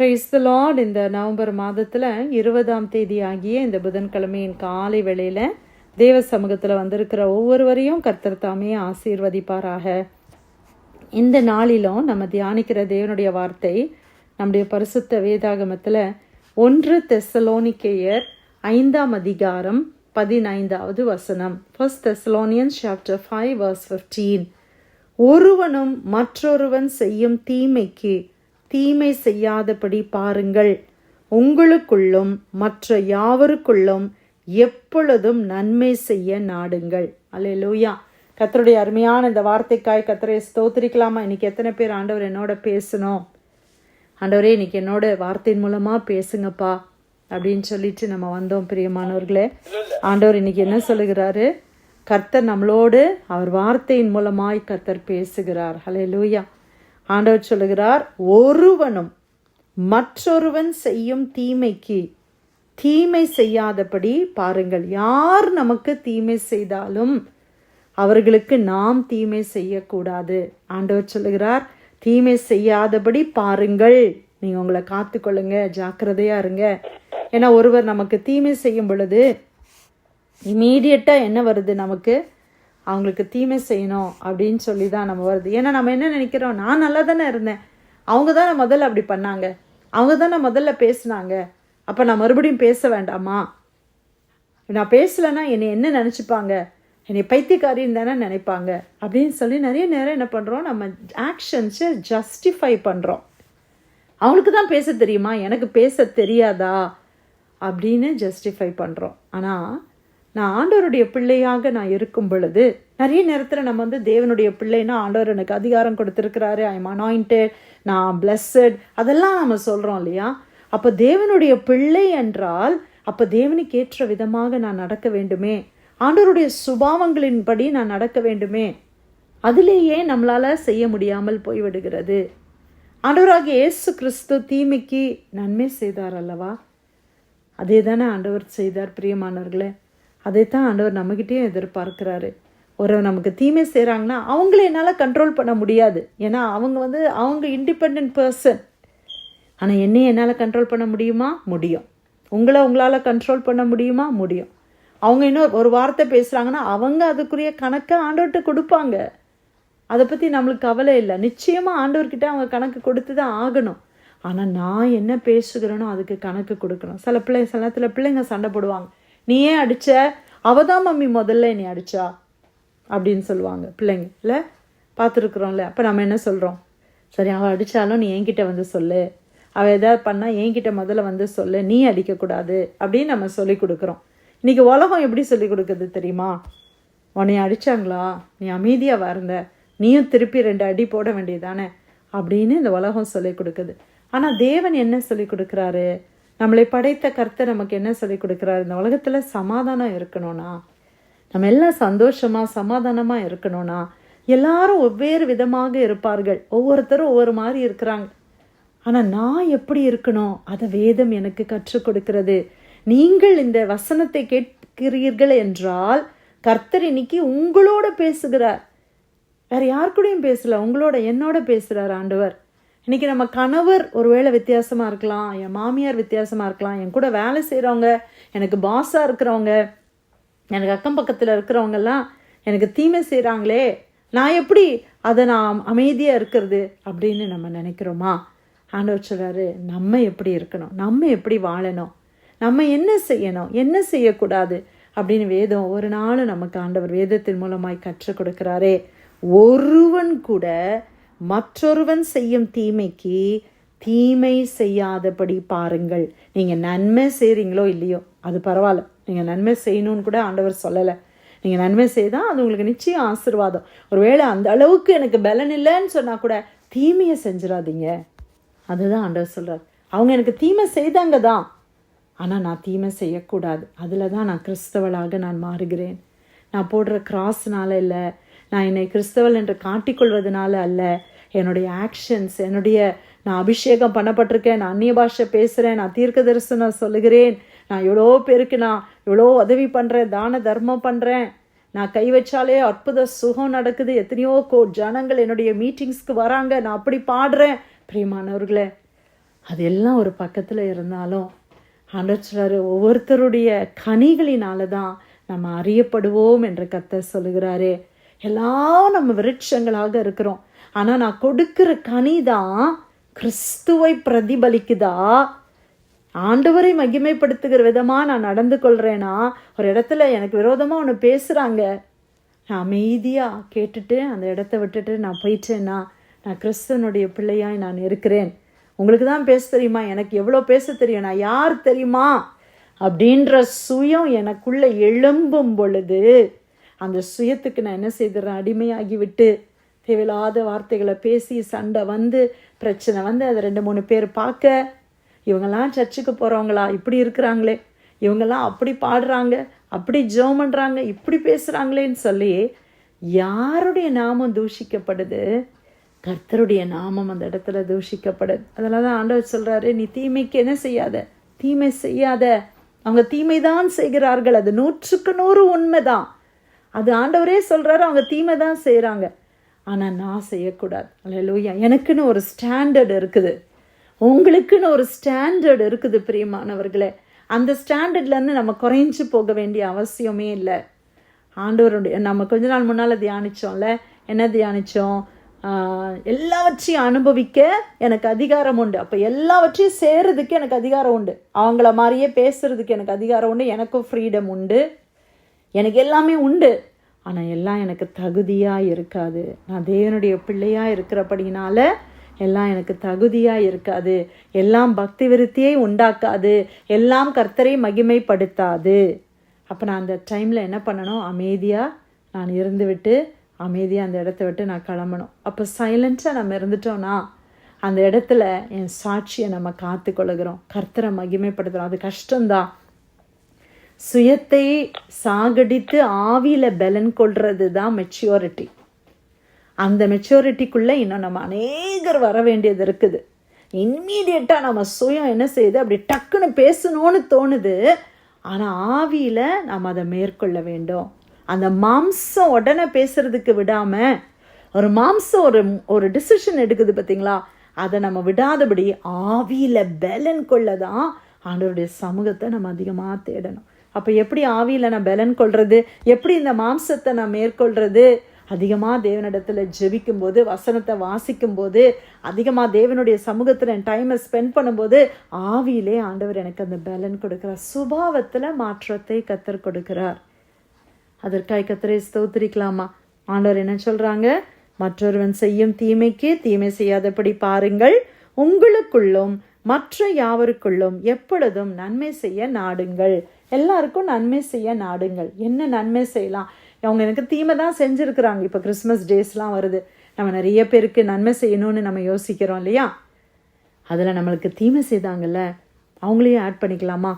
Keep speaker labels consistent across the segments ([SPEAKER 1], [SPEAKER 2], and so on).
[SPEAKER 1] Praise the Lord. இந்த November மாதத்தில் 20ஆம் தேதி ஆகிய இந்த புதன்கிழமையின் காலை வேளையில் தேவ சமூகத்தில் வந்திருக்கிற ஒவ்வொருவரையும் கர்த்தர் தாமே ஆசீர்வதிப்பாராக. இந்த நாளிலும் நம்ம தியானிக்கிற தேவனுடைய வார்த்தை நம்முடைய பரிசுத்த வேதாகமத்தில் 1 தெசலோனிக்கேயர் 5ஆம் அதிகாரம் 15வது வசனம். 1 Thessalonians chapter 5 verse 15. ஒருவனும் மற்றொருவன் செய்யும் தீமைக்கு தீமை செய்யாதபடி பாருங்கள், உங்களுக்குள்ளும் மற்ற யாவருக்குள்ளும் எப்பொழுதும் நன்மை செய்ய நாடுங்கள். அல்லேலூயா. கர்த்தருடைய அருமையான இந்த வார்த்தைக்காய் கர்த்தரை ஸ்தோத்திரிக்கலாமா? இன்னைக்கு எத்தனை பேர் ஆண்டவர் என்னோட பேசணும், ஆண்டவரே இன்னைக்கு என்னோட வார்த்தையின் மூலமா பேசுங்கப்பா அப்படின்னு சொல்லிட்டு நம்ம வந்தோம். பிரியமானவர்களே, ஆண்டவர் இன்னைக்கு என்ன சொல்லுகிறாரு? கர்த்தர் நம்மளோடு அவர் வார்த்தையின் மூலமாய் கர்த்தர் பேசுகிறார். அல்லேலூயா. ஆண்டவர் சொல்லுகிறார், ஒருவனும் மற்றொருவன் செய்யும் தீமைக்கு தீமை செய்யாதபடி பாருங்கள். யார் நமக்கு தீமை செய்தாலும் அவர்களுக்கு நாம் தீமை செய்யக்கூடாது. ஆண்டவர் சொல்லுகிறார், தீமை செய்யாதபடி பாருங்கள். நீங்கள் உங்களை காத்துக்கொள்ளுங்க, ஜாக்கிரதையா இருங்க. ஏன்னா ஒருவர் நமக்கு தீமை செய்யும் பொழுது இமீடியட்டாக என்ன வருது? நமக்கு அவங்களுக்கு தீமை செய்யணும் அப்படின்னு சொல்லி தான் நம்ம வருது. ஏன்னா நம்ம என்ன நினைக்கிறோம், நான் நல்லா தானே இருந்தேன், அவங்க தானே முதல்ல அப்படி பண்ணாங்க, அவங்க தானே முதல்ல பேசினாங்க, அப்போ நான் மறுபடியும் பேச வேண்டாமா? நான் பேசலைன்னா என்னை என்ன நினச்சிப்பாங்க, என்னை பைத்தியக்காரின்னு தானே நினைப்பாங்க அப்படின்னு சொல்லி நிறைய நேரம் என்ன பண்ணுறோம், நம்ம ஆக்ஷன்ஸை ஜஸ்டிஃபை பண்ணுறோம். அவங்களுக்கு தான் பேச தெரியுமா, எனக்கு பேச தெரியாதா அப்படின்னு ஜஸ்டிஃபை பண்ணுறோம். ஆனால் நான் ஆண்டவருடைய பிள்ளையாக நான் இருக்கும் பொழுது நிறைய நேரத்தில் நம்ம தேவனுடைய பிள்ளைன்னா ஆண்டவர் எனக்கு அதிகாரம் கொடுத்துருக்கிறாரு, ஐ எம் அனாயிண்டட், நான் பிளஸ்ஸட், அதெல்லாம் நம்ம சொல்கிறோம் இல்லையா? அப்போ தேவனுடைய பிள்ளை என்றால் அப்போ தேவனுக்கு ஏற்ற விதமாக நான் நடக்க வேண்டுமே, ஆண்டவருடைய சுபாவங்களின்படி நான் நடக்க வேண்டுமே. அதிலேயே நம்மளால் செய்ய முடியாமல் போய்விடுகிறது. ஆண்டவராகிய இயேசு கிறிஸ்து தீமைக்கு நன்மை செய்தார் அல்லவா? அதே தானே ஆண்டவர் செய்தார். பிரியமானவர்களே, அதை தான் ஆண்டவர் நம்மகிட்டேயும் எதிர்பார்க்கிறாரு. ஒரு நமக்கு தீமை செய்கிறாங்கன்னா அவங்கள என்னால் கண்ட்ரோல் பண்ண முடியாது, ஏன்னா அவங்க இண்டிபெண்ட் பர்சன். ஆனால் என்னையும் என்னால் கண்ட்ரோல் பண்ண முடியுமா? முடியும். உங்களால் கண்ட்ரோல் பண்ண முடியுமா? முடியும். அவங்க இன்னும் ஒரு வார்த்தை பேசுகிறாங்கன்னா அவங்க அதுக்குரிய கணக்கை ஆண்டவர்கிட்ட கொடுப்பாங்க. அதை பற்றி நம்மளுக்கு கவலை இல்லை. நிச்சயமாக ஆண்டவர்கிட்ட அவங்க கணக்கு கொடுத்து தான் ஆகணும். ஆனால் நான் என்ன பேசுகிறேனோ அதுக்கு கணக்கு கொடுக்கணும். சில நேரத்தில் பிள்ளைங்க சண்டை போடுவாங்க, நீ ஏன் அடித்த, அவதான் மம்மி முதல்ல நீ அடித்தா அப்படின்னு சொல்லுவாங்க பிள்ளைங்க. இல்லை, பார்த்துருக்குறோம்ல. அப்போ நம்ம என்ன சொல்கிறோம், சரி அவள் அடித்தாலும் நீ என்கிட்ட வந்து சொல்லு, அவள் எதாவது பண்ணால் என்கிட்ட முதல்ல வந்து சொல்லு, நீ அடிக்கக்கூடாது அப்படின்னு நம்ம சொல்லி கொடுக்குறோம். இன்றைக்கி உலகம் எப்படி சொல்லி கொடுக்குது தெரியுமா? உன்னை அடித்தாங்களா, நீ அமைதியாக வரந்த, நீயும் திருப்பி 2 அடி போட வேண்டியதானே அப்படின்னு இந்த உலகம் சொல்லி கொடுக்குது. ஆனால் தேவன் என்ன சொல்லி கொடுக்குறாரு? நம்மளை படைத்த கர்த்தர் நமக்கு என்ன சொல்லி கொடுக்குறாரு? இந்த உலகத்தில் சமாதானம் இருக்கணும்னா, நம்ம எல்லாம் சந்தோஷமாக சமாதானமாக இருக்கணும்னா எல்லாரும் ஒவ்வேறு விதமாக இருப்பார்கள், ஒவ்வொருத்தரும் ஒவ்வொரு மாதிரி இருக்கிறாங்க. ஆனால் நான் எப்படி இருக்கணும் அதை வேதம் எனக்கு கற்றுக் கொடுக்கிறது. நீங்கள் இந்த வசனத்தை கேட்கிறீர்கள் என்றால் கர்த்தர் இன்னைக்கு உங்களோட பேசுகிறார். வேற யாருக்கூடையும் பேசல, உங்களோட என்னோட பேசுகிறார் ஆண்டவர். இன்றைக்கி நம்ம கணவர் ஒருவேளை வித்தியாசமாக இருக்கலாம், என் மாமியார் வித்தியாசமாக இருக்கலாம், என் கூட வேலை செய்கிறவங்க, எனக்கு பாஸாக இருக்கிறவங்க, எனக்கு அக்கம் பக்கத்தில் இருக்கிறவங்கெல்லாம் எனக்கு தீமை செய்கிறாங்களே, நான் எப்படி அதை நான் அமைதியாக இருக்கிறது அப்படின்னு நம்ம நினைக்கிறோமா? ஆண்டவர் சொல்கிறாரு, நம்ம எப்படி இருக்கணும், நம்ம எப்படி வாழணும், நம்ம என்ன செய்யணும், என்ன செய்யக்கூடாது அப்படின்னு வேதம் ஒவ்வொரு நாளும் நமக்கு ஆண்டவர் வேதத்தின் மூலமாய் கற்றுக் கொடுக்கிறாரே. ஒருவன் கூட மற்றொருவன் செய்யும் தீமைக்கு தீமை செய்யாதபடி பாருங்கள். நீங்கள் நன்மை செய்கிறீங்களோ இல்லையோ அது பரவாயில்ல, நீங்கள் நன்மை செய்யணும்னு கூட ஆண்டவர் சொல்லலை. நீங்கள் நன்மை செய்தால் அது உங்களுக்கு நிச்சயம் ஆசீர்வாதம். ஒருவேளை அந்த அளவுக்கு எனக்கு பலன் இல்லைன்னு சொன்னால் கூட தீமையை செஞ்சிடாதீங்க. அதுதான் ஆண்டவர் சொல்கிறார். அவங்க எனக்கு தீமை செய்தாங்க தான், ஆனால் நான் தீமை செய்யக்கூடாது. அதில் தான் நான் கிறிஸ்தவளாக நான் மாறுகிறேன். நான் போடுற கிராஸ்னால இல்லை, நான் என்னை கிறிஸ்தவள் என்று காட்டிக்கொள்வதனால அல்ல, என்னுடைய ஆக்ஷன்ஸ், நான் அபிஷேகம் பண்ணப்பட்டிருக்கேன், நான் அந்நிய பாஷை பேசுகிறேன், நான் தீர்க்க தரிசனம் சொல்லுகிறேன், நான் எவ்வளோ பேருக்கு நான் எவ்வளோ உதவி பண்ணுறேன், தான தர்மம் பண்ணுறேன், நான் கை வச்சாலே அற்புத சுகம் நடக்குது, எத்தனையோ ஜனங்கள் என்னுடைய மீட்டிங்ஸ்க்கு வராங்க, நான் அப்படி பாடுறேன். பிரியமானவர்களே, அது எல்லாம் ஒரு பக்கத்தில் இருந்தாலும் ஆண்டவர் சொல்றாரு, ஒவ்வொருத்தருடைய கனிகளினால தான் நம்ம அறியப்படுவோம் என்று கர்த்தர் சொல்லுகிறாரே. எல்லாம் நம்ம விருட்சங்களாக இருக்கிறோம், ஆனால் நான் கொடுக்கிற கனி தான் கிறிஸ்துவை பிரதிபலிக்குதா, ஆண்டவரை மகிமைப்படுத்துகிற விதமாக நான் நடந்து கொள்கிறேன்னா, ஒரு இடத்துல எனக்கு விரோதமாக ஒன்று பேசுகிறாங்க, நான் அமைதியாக கேட்டுட்டு அந்த இடத்த விட்டுட்டு நான் போயிட்டேன்னா நான் கிறிஸ்துவனுடைய பிள்ளையாய் நான் இருக்கிறேன். உங்களுக்கு தான் பேச தெரியுமா, எனக்கு எவ்வளோ பேச தெரியும், நான் யார் தெரியுமா அப்படின்ற சுயம் எனக்குள்ளே எழும்பும் பொழுது அந்த சுயத்துக்கு நான் என்ன செய்துறேன், அடிமையாகி விட்டு தேவையில்லாத வார்த்தைகளை பேசி சண்டை வந்து பிரச்சனை வந்து அதை 2-3 பேர் பார்க்க, இவங்கெல்லாம் சர்ச்சுக்கு போகிறவங்களா இப்படி இருக்கிறாங்களே, இவங்கெல்லாம் அப்படி பாடுறாங்க, அப்படி ஜெபம் பண்ணுறாங்க, இப்படி பேசுகிறாங்களேன்னு சொல்லி யாருடைய நாமம் தூஷிக்கப்படுது, கர்த்தருடைய நாமம் அந்த இடத்துல தூஷிக்கப்படுது. அதனால தான் ஆண்டவர் சொல்கிறாரு, நீ தீமைக்கு என்ன செய்யாத, தீமை செய்யாத. அவங்க தீமை தான் செய்கிறார்கள், அது 100% உண்மைதான். அது ஆண்டவரே சொல்கிறாரு, அவங்க தீமை தான் செய்கிறாங்க, ஆனால் நான் செய்யக்கூடாது. அல்லேலூயா. எனக்குன்னு ஒரு ஸ்டாண்டர்ட் இருக்குது, உங்களுக்குன்னு ஒரு ஸ்டாண்டர்ட் இருக்குது பிரியமானவர்களே. அந்த ஸ்டாண்டர்ட்லேருந்து நம்ம குறைஞ்சி போக வேண்டிய அவசியமே இல்லை. ஆண்டவருடைய நம்ம கொஞ்ச நாள் முன்னால் தியானித்தோம்ல, என்ன தியானித்தோம், எல்லாவற்றையும் அனுபவிக்க எனக்கு அதிகாரம் உண்டு. அப்போ எல்லாவற்றையும் செய்கிறதுக்கு எனக்கு அதிகாரம் உண்டு, அவங்கள மாதிரியே பேசுகிறதுக்கு எனக்கு அதிகாரம் உண்டு, எனக்கும் ஃப்ரீடம் உண்டு, எனக்கு எல்லாமே உண்டு. ஆனால் எல்லாம் எனக்கு தகுதியாக இருக்காது. நான் தேவனுடைய பிள்ளையாக இருக்கிறபடினால எல்லாம் எனக்கு தகுதியாக இருக்காது, எல்லாம் பக்தி விருத்தியை உண்டாக்காது, எல்லாம் கர்த்தரை மகிமைப்படுத்தாது. அப்போ நான் அந்த டைமில் என்ன பண்ணணும், அமைதியாக நான் இருந்து விட்டு அமைதியாக அந்த இடத்த விட்டு நான் கிளம்பணும். அப்போ சைலண்ட்டாக நம்ம இருந்துட்டோன்னா அந்த இடத்துல என் சாட்சியை நம்ம காத்து கொள்ளுகிறோம், கர்த்தரை மகிமைப்படுத்துகிறோம். அது கஷ்டம்தான். சுயத்தை சாகடித்து ஆவியில் பலன் கொள்வது தான் மெச்சூரிட்டி. அந்த மெச்சூரிட்டிக்குள்ளே இன்னும் நம்ம அநேகர் வர வேண்டியது இருக்குது. இம்மீடியட்டாக நம்ம சுயம் என்ன செய்யுது, அப்படி டக்குன்னு பேசணும்னு தோணுது, ஆனால் ஆவியில் நாம் அதை மேற்கொள்ள வேண்டும். அந்த மாம்சம் உடனே பேசுறதுக்கு விடாமல், ஒரு மாம்சம் ஒரு டிசிஷன் எடுக்குது பார்த்தீங்களா, அதை நம்ம விடாதபடி ஆவியில் பலன் கொள்ள தான் ஆண்டவருடைய சமூகத்தை நம்ம அதிகமாக தேடணும். அப்போ எப்படி ஆவியில் நான் பலன் கொள்வது, எப்படி இந்த மாம்சத்தை நான் மேற்கொள்கிறது, அதிகமாக தேவனிடத்தில் ஜெபிக்கும் போது, வசனத்தை வாசிக்கும் போது, அதிகமாக தேவனுடைய சமூகத்தில் என் டைமை ஸ்பெண்ட் பண்ணும்போது ஆவியிலே ஆண்டவர் எனக்கு அந்த பலன் கொடுக்கிறார். சுபாவத்தில் மாற்றத்தை கர்த்தர் கொடுக்கிறார். அதற்காக கர்த்தரை ஸ்தோத்திரிக்கலாமா? ஆண்டவர் என்ன சொல்கிறாங்க, மற்றொருவன் செய்யும் தீமைக்கு தீமை செய்யாதபடி பாருங்கள், உங்களுக்குள்ளும் மற்ற யாவருக்குள்ளும் எப்பொழுதும் நன்மை செய்ய நாடுங்கள். எல்லாருக்கும் நன்மை செய்ய நாடுங்கள். என்ன நன்மை செய்யலாம்? அவங்க எனக்கு தீமை தான் செஞ்சுருக்குறாங்க. இப்போ கிறிஸ்மஸ் டேஸ்லாம் வருது, நம்ம நிறைய பேருக்கு நன்மை செய்யணும்னு நம்ம யோசிக்கிறோம் இல்லையா? அதில் நம்மளுக்கு தீமை செய்தாங்கல்ல, அவங்களையும் ஆட் பண்ணிக்கலாமா?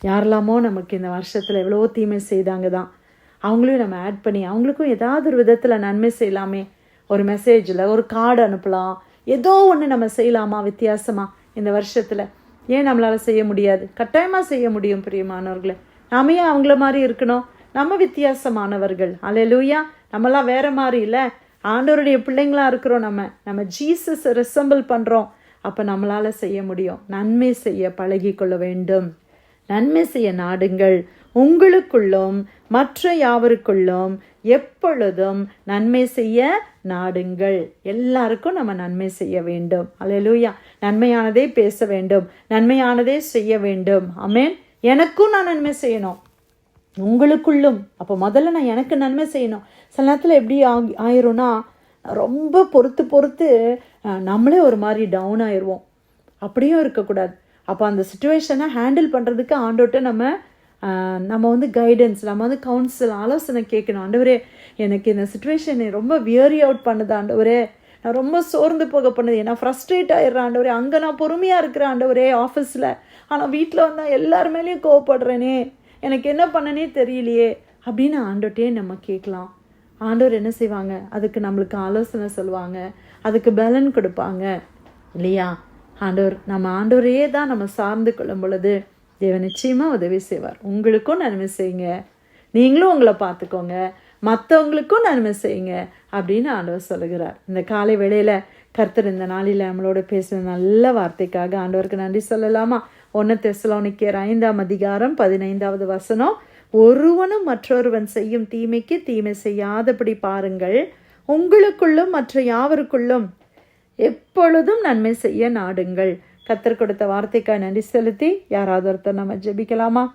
[SPEAKER 1] யாரெல்லாமோ நமக்கு இந்த வருஷத்தில் எவ்வளோ தீமை செய்தாங்க தான், அவங்களையும் நம்ம ஆட் பண்ணி அவங்களுக்கும் ஏதாவது ஒரு விதத்தில் நன்மை செய்யலாமே. ஒரு மெசேஜில் ஒரு கார்டு அனுப்பலாம், ஏதோ ஒன்று நம்ம செய்யலாமா வித்தியாசமாக இந்த வருஷத்தில்? ஏன் நம்மளால் செய்ய முடியாது? கட்டாயமாக செய்ய முடியும் பிரியமானவர்களே. நாம ஏன் அவங்கள மாதிரி இருக்கணும்? நம்ம வித்தியாசமானவர்கள். அல்லேலூயா. நம்மளாம் வேற மாதிரி இல்லை, ஆண்டவருடைய பிள்ளைங்களாக இருக்கிறோம். நம்ம ஜீசஸ் ரிசம்பிள் பண்ணுறோம். அப்போ நம்மளால் செய்ய முடியும். நன்மை செய்ய பழகி கொள்ள வேண்டும். நன்மை செய்ய நாடுங்கள், உங்களுக்குள்ளும் மற்ற யாவருக்குள்ளும் எப்பொழுதும் நன்மை செய்ய நாடுங்கள். எல்லாருக்கும் நம்ம நன்மை செய்ய வேண்டும். அல்லேலூயா. நன்மையானதே பேச வேண்டும், நன்மையானதே செய்ய வேண்டும். ஆமென். எனக்கும் நான் நன்மை செய்யணும், உங்களுக்குள்ளும். அப்போ முதல்ல நான் எனக்கு நன்மை செய்யணும். சில நேரத்தில் எப்படி ஆயிரும்னா, ரொம்ப பொறுத்து நம்மளே ஒரு மாதிரி டவுன் ஆயிடுவோம். அப்படியும் இருக்கக்கூடாது. அப்போ அந்த சுச்சுவேஷனை ஹேண்டில் பண்ணுறதுக்கு ஆண்டோட்ட நம்ம வந்து கைடன்ஸ், நம்ம வந்து கவுன்சில், ஆலோசனை கேட்கணும். ஆண்டவரே, எனக்கு இந்த சுச்சுவேஷனை ரொம்ப வியரி அவுட் பண்ணுது ஆண்டவரே, நான் ரொம்ப சோர்ந்து போக பண்ணுது, நான் ஃப்ரஸ்ட்ரேட் ஆயிடுறேன் ஆண்டவரே. அங்கே நான் பொறுமையாக இருக்கிறேன் ஆண்டவரே ஆஃபீஸில், ஆனால் வீட்டில் வந்தால் எல்லார் மேலேயும் கோவப்படுறேனே, எனக்கு என்ன பண்ணனே தெரியலையே அப்படின்னு ஆண்டோட்டே நம்ம கேட்கலாம். ஆண்டவர் என்ன செய்வாங்க? அதுக்கு நம்மளுக்கு ஆலோசனை சொல்லுவாங்க, அதுக்கு பலன் கொடுப்பாங்க இல்லையா? நம்ம ஆண்டவரையே தான் நம்ம சார்ந்து கொள்ளும் பொழுது தேவன் நிச்சயமாக உதவி செய்வார். உங்களுக்கும் நன்மை செய்யுங்க, நீங்களும் உங்களை பார்த்துக்கோங்க, மற்றவங்களுக்கும் நன்மை செய்யுங்க அப்படின்னு ஆண்டவர் சொல்லுகிறார். இந்த காலை வேளையில் கர்த்தர் இந்த நாளில் நம்மளோட பேசுகிற நல்ல வார்த்தைக்காக ஆண்டவருக்கு நன்றி சொல்லலாமா? 1 தெசலோனிக்கேயர் 5ஆம் அதிகாரம் 15வது வசனம், ஒருவனும் மற்றொருவன் செய்யும் தீமைக்கு தீமை செய்யாதபடி பாருங்கள், உங்களுக்குள்ளும் மற்ற யாவருக்குள்ளும் எப்பொழுதும் நன்மை செய்ய நாடுங்கள். கர்த்தர் கொடுத்த வார்த்தைக்காக நன்றி செலுத்தி யாராவது ஒருத்தர் நம்ம ஜெபிக்கலாமா?